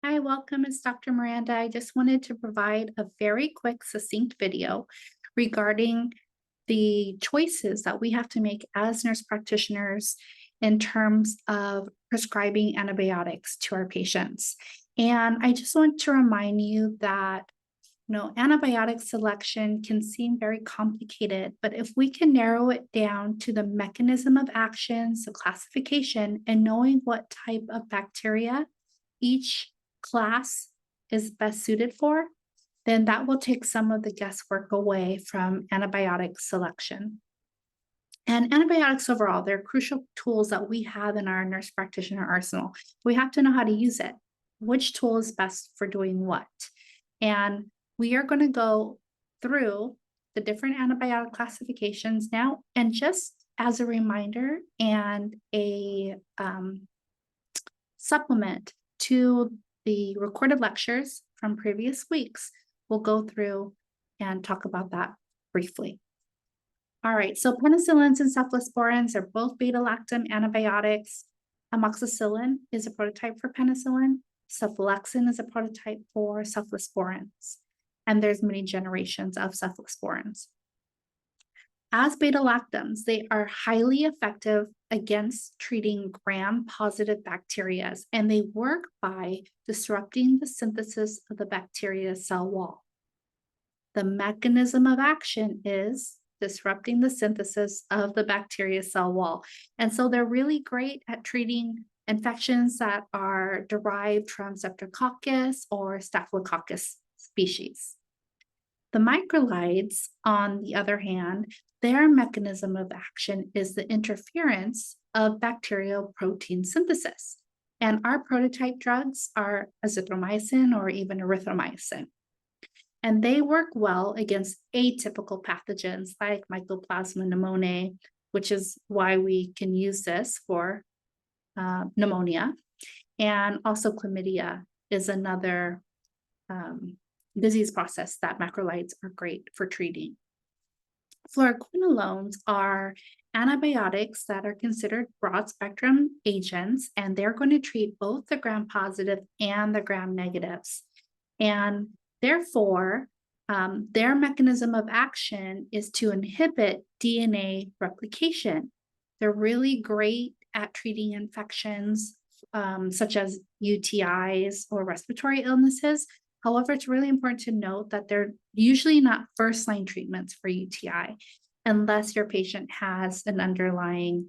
Hi, welcome. It's Dr. Miranda. I just wanted to provide a very quick, succinct video regarding the choices that we have to make as nurse practitioners in terms of prescribing antibiotics to our patients. And I just want to remind you that antibiotic selection can seem very complicated, but if we can narrow it down to the mechanism of action, so classification, and knowing what type of bacteria each class is best suited for, then that will take some of the guesswork away from antibiotic selection. And antibiotics overall, they're crucial tools that we have in our nurse practitioner arsenal. We have to know how to use it. Which tool is best for doing what? And we are going to go through the different antibiotic classifications now. And just as a reminder and a supplement to the recorded lectures from previous weeks, we'll go through and talk about that briefly. All right, so penicillins and cephalosporins are both beta-lactam antibiotics. Amoxicillin is a prototype for penicillin. Cephalexin is a prototype for cephalosporins. And there's many generations of cephalosporins. As beta-lactams, they are highly effective against treating gram-positive bacteria, and they work by disrupting the synthesis of the bacteria cell wall. The mechanism of action is disrupting the synthesis of the bacteria cell wall. And so they're really great at treating infections that are derived from Streptococcus or Staphylococcus species. The macrolides, on the other hand, their mechanism of action is the interference of bacterial protein synthesis. And our prototype drugs are azithromycin or even erythromycin. And they work well against atypical pathogens like Mycoplasma pneumoniae, which is why we can use this for pneumonia. And also chlamydia is another disease process that macrolides are great for treating. Fluoroquinolones are antibiotics that are considered broad spectrum agents, and they're going to treat both the gram-positive and the gram-negatives. And therefore, their mechanism of action is to inhibit DNA replication. They're really great at treating infections such as UTIs or respiratory illnesses. However, it's really important to note that they're usually not first-line treatments for UTI unless your patient has an underlying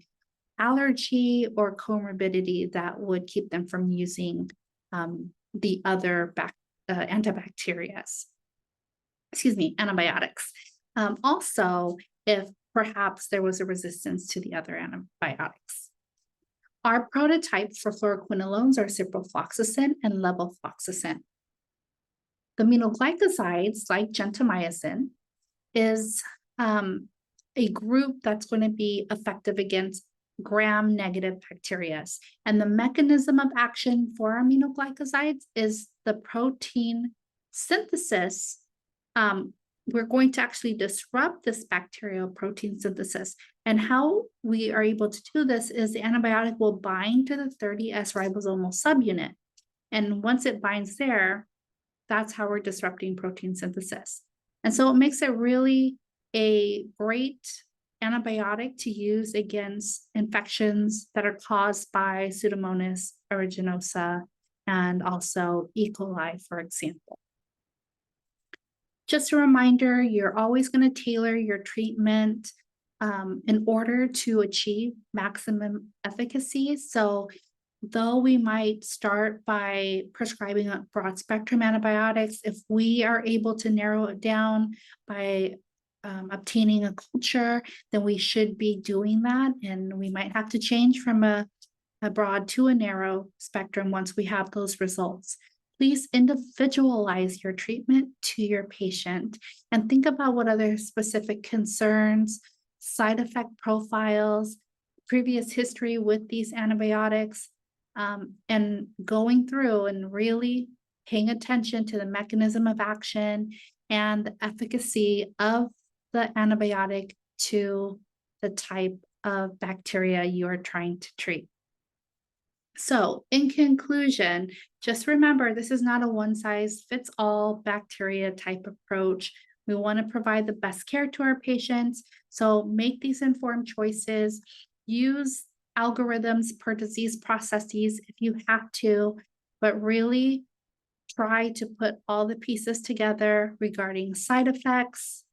allergy or comorbidity that would keep them from using the other antibiotics. Also, if perhaps there was a resistance to the other antibiotics. Our prototypes for fluoroquinolones are ciprofloxacin and levofloxacin. The aminoglycosides, like gentamicin, is a group that's going to be effective against gram-negative bacteria. And the mechanism of action for aminoglycosides is the protein synthesis. We're going to actually disrupt this bacterial protein synthesis. And how we are able to do this is the antibiotic will bind to the 30S ribosomal subunit. And once it binds there, that's how we're disrupting protein synthesis. And so it makes it really a great antibiotic to use against infections that are caused by Pseudomonas aeruginosa and also E. coli, for example. Just a reminder, you're always going to tailor your treatment in order to achieve maximum efficacy. So though we might start by prescribing broad spectrum antibiotics, if we are able to narrow it down by obtaining a culture, then we should be doing that. And we might have to change from a broad to a narrow spectrum once we have those results. Please individualize your treatment to your patient and think about what other specific concerns, side effect profiles, previous history with these antibiotics, and going through and really paying attention to the mechanism of action and the efficacy of the antibiotic to the type of bacteria you are trying to treat. So, in conclusion, just remember this is not a one size fits all bacteria type approach. We want to provide the best care to our patients. So, make these informed choices, use algorithms per disease processes if you have to, but really try to put all the pieces together regarding side effects,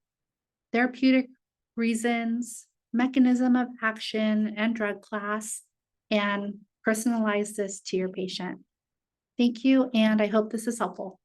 therapeutic reasons, mechanism of action, and drug class, and personalize this to your patient. Thank you, and I hope this is helpful.